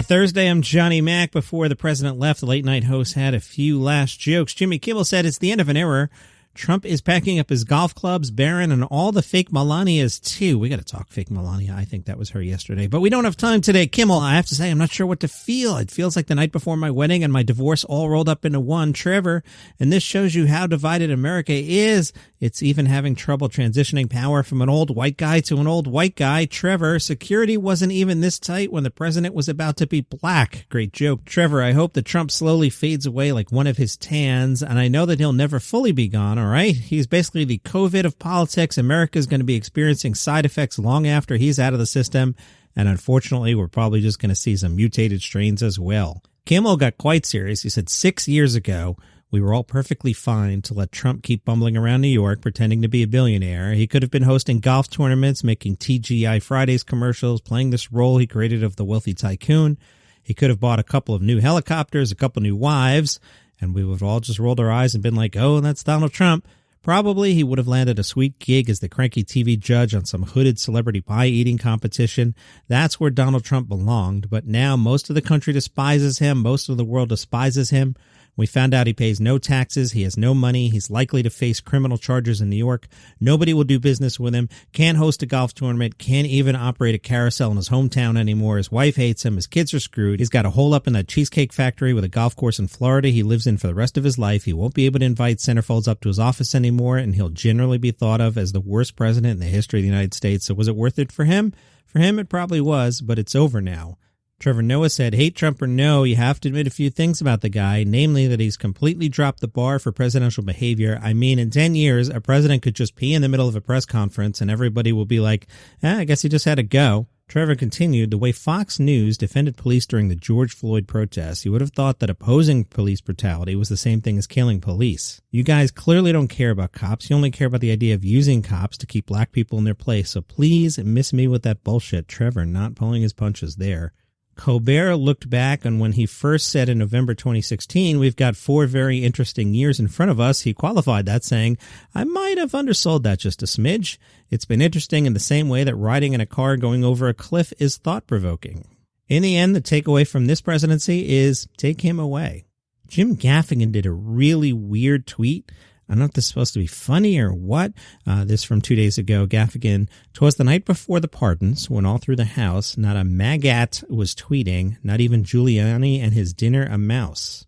Thursday, I'm Johnny Mac. Before the president left, the late-night host had a few last jokes. Jimmy Kimmel said it's the end of an era. Trump is packing up his golf clubs, Barron, and all the fake Melanias, too. We got to talk fake Melania. I think that was her yesterday. But we don't have time today. Kimmel, I have to say, I'm not sure what to feel. It feels like the night before my wedding and my divorce all rolled up into one. Trevor, and this shows you how divided America is. It's even having trouble transitioning power from an old white guy to an old white guy. Trevor, security wasn't even this tight when the president was about to be black. Great joke. Trevor, I hope that Trump slowly fades away like one of his tans, and I know that he'll never fully be gone, all right? He's basically the COVID of politics. America's going to be experiencing side effects long after he's out of the system, and unfortunately, we're probably just going to see some mutated strains as well. Kimmel got quite serious. He said 6 years ago, we were all perfectly fine to let Trump keep bumbling around New York, pretending to be a billionaire. He could have been hosting golf tournaments, making TGI Fridays commercials, playing this role he created of the wealthy tycoon. He could have bought a couple of new helicopters, a couple new wives, and we would have all just rolled our eyes and been like, oh, that's Donald Trump. Probably he would have landed a sweet gig as the cranky TV judge on some hooded celebrity pie-eating competition. That's where Donald Trump belonged. But now most of the country despises him. Most of the world despises him. We found out he pays no taxes, he has no money, he's likely to face criminal charges in New York. Nobody will do business with him, can't host a golf tournament, can't even operate a carousel in his hometown anymore. His wife hates him, his kids are screwed. He's got a hole up in that cheesecake factory with a golf course in Florida he lives in for the rest of his life. He won't be able to invite centerfolds up to his office anymore, and he'll generally be thought of as the worst president in the history of the United States. So was it worth it for him? For him, it probably was, but it's over now. Trevor Noah said, hate Trump or no, you have to admit a few things about the guy, namely that he's completely dropped the bar for presidential behavior. I mean, in 10 years, a president could just pee in the middle of a press conference and everybody will be like, I guess he just had to go. Trevor continued, the way Fox News defended police during the George Floyd protests, you would have thought that opposing police brutality was the same thing as killing police. You guys clearly don't care about cops. You only care about the idea of using cops to keep black people in their place. So please miss me with that bullshit. Trevor not pulling his punches there. Colbert looked back on when he first said in November 2016, we've got 4 very interesting years in front of us. He qualified that saying, I might have undersold that just a smidge. It's been interesting in the same way that riding in a car going over a cliff is thought-provoking. In the end, the takeaway from this presidency is take him away. Jim Gaffigan did a really weird tweet. I don't know if this is supposed to be funny or what. This from 2 days ago. Gaffigan, 'twas the night before the pardons, when all through the house, not a maggot was tweeting, not even Giuliani and his dinner a mouse.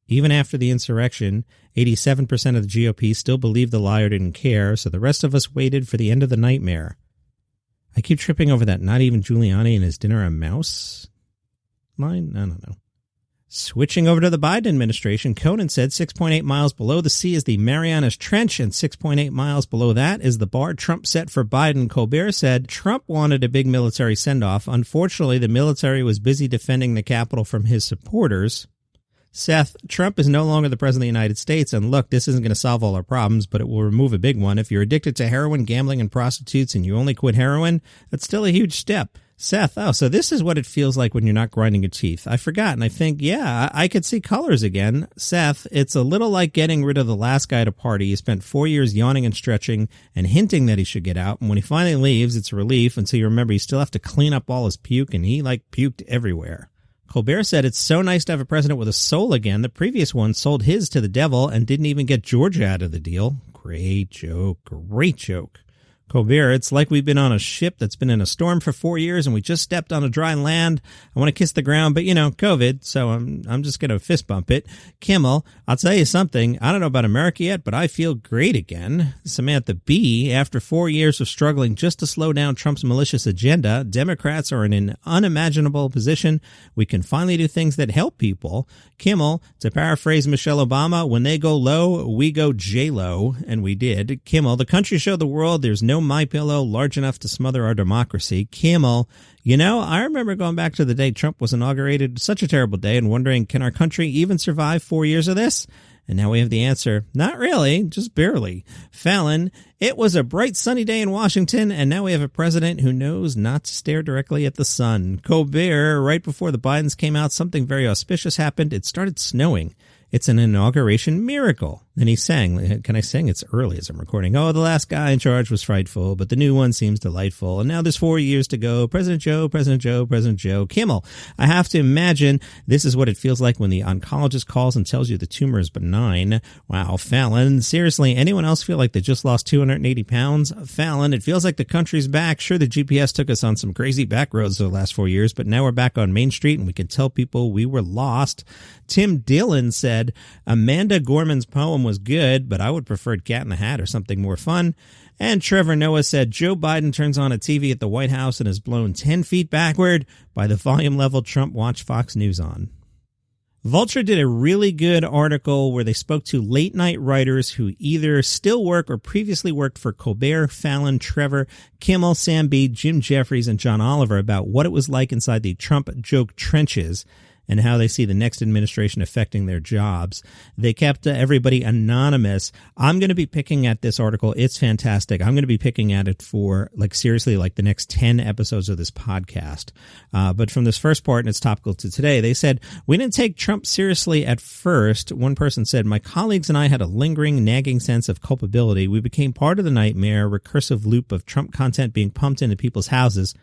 Even after the insurrection, 87% of the GOP still believed the liar didn't care, so the rest of us waited for the end of the nightmare. I keep tripping over that not even Giuliani and his dinner a mouse line. I don't know. Switching over to the Biden administration, Conan said 6.8 miles below the sea is the Marianas Trench, and 6.8 miles below that is the bar Trump set for Biden. Colbert said Trump wanted a big military send-off. Unfortunately, the military was busy defending the Capitol from his supporters. Seth, Trump is no longer the president of the United States, and look, this isn't going to solve all our problems, but it will remove a big one. If you're addicted to heroin, gambling, and prostitutes, and you only quit heroin, that's still a huge step. Seth, so this is what it feels like when you're not grinding your teeth. I forgot, and I think, I could see colors again. Seth, it's a little like getting rid of the last guy at a party. He spent 4 years yawning and stretching and hinting that he should get out, and when he finally leaves, it's a relief until you remember you still have to clean up all his puke, and he, puked everywhere. Colbert said it's so nice to have a president with a soul again. The previous one sold his to the devil and didn't even get Georgia out of the deal. Great joke. Great joke. Colbert, it's like we've been on a ship that's been in a storm for 4 years and we just stepped on a dry land. I want to kiss the ground, but COVID, so I'm just going to fist bump it. Kimmel, I'll tell you something. I don't know about America yet, but I feel great again. Samantha B, after 4 years of struggling just to slow down Trump's malicious agenda, Democrats are in an unimaginable position. We can finally do things that help people. Kimmel, to paraphrase Michelle Obama, when they go low, we go J-Lo, and we did. Kimmel, the country showed the world there's no MyPillow large enough to smother our democracy. Kimmel, I remember going back to the day Trump was inaugurated, such a terrible day, and wondering, can our country even survive 4 years of this? And now we have the answer. Not really, just barely. Fallon, it was a bright sunny day in Washington, and now we have a president who knows not to stare directly at the sun. Colbert, right before the Bidens came out, something very auspicious happened. It started snowing. It's an inauguration miracle. Then he sang, can I sing? It's early as I'm recording. Oh, the last guy in charge was frightful, but the new one seems delightful. And now there's 4 years to go. President Joe, President Joe, President Joe. Kimmel, I have to imagine this is what it feels like when the oncologist calls and tells you the tumor is benign. Wow, Fallon. Seriously, anyone else feel like they just lost 280 pounds? Fallon, it feels like the country's back. Sure, the GPS took us on some crazy back roads the last 4 years, but now we're back on Main Street and we can tell people we were lost. Tim Dillon said, Amanda Gorman's poem was good, but I would prefer Cat in the Hat or something more fun. And Trevor Noah said, Joe Biden turns on a TV at the White House and is blown 10 feet backward by the volume level Trump watched Fox News on. Vulture did a really good article where they spoke to late night writers who either still work or previously worked for Colbert, Fallon, Trevor, Kimmel, Sam Bede, Jim Jeffries, and John Oliver about what it was like inside the Trump joke trenches and how they see the next administration affecting their jobs. They kept everybody anonymous. I'm going to be picking at this article. It's fantastic. I'm going to be picking at it for, seriously, the next 10 episodes of this podcast. But from this first part, and it's topical to today, they said, we didn't take Trump seriously at first. One person said, my colleagues and I had a lingering, nagging sense of culpability. We became part of the nightmare, recursive loop of Trump content being pumped into people's houses.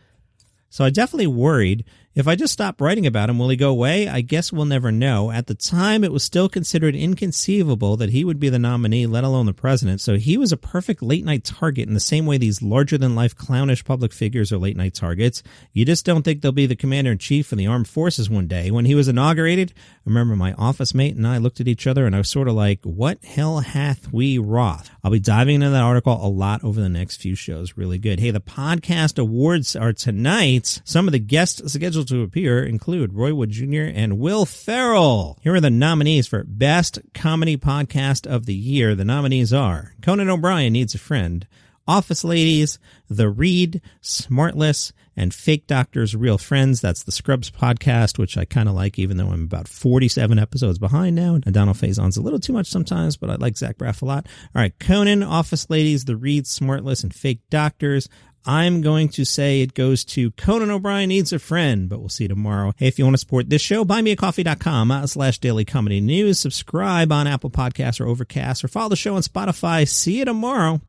So I definitely worried, if I just stop writing about him, will he go away? I guess we'll never know. At the time, it was still considered inconceivable that he would be the nominee, let alone the president. So he was a perfect late-night target in the same way these larger-than-life clownish public figures are late-night targets. You just don't think they'll be the commander-in-chief of the armed forces one day. When he was inaugurated, I remember my office mate and I looked at each other and I was sort of like, what hell hath we wrought? I'll be diving into that article a lot over the next few shows. Really good. Hey, the podcast awards are tonight. Some of the guests scheduled to appear include Roy Wood Jr. and Will Ferrell. Here are the nominees for Best Comedy Podcast of the Year. The nominees are Conan O'Brien Needs a Friend, Office Ladies, The Read, Smartless, and Fake Doctors, Real Friends. That's the Scrubs podcast, which I kind of like, even though I'm about 47 episodes behind now. And Donald Faison's a little too much sometimes, but I like Zach Braff a lot. All right, Conan, Office Ladies, The Read, Smartless, and Fake Doctors. I'm going to say it goes to Conan O'Brien Needs a Friend, but we'll see tomorrow. Hey, if you want to support this show, buymeacoffee.com/Daily Comedy News. Subscribe on Apple Podcasts or Overcast, or follow the show on Spotify. See you tomorrow.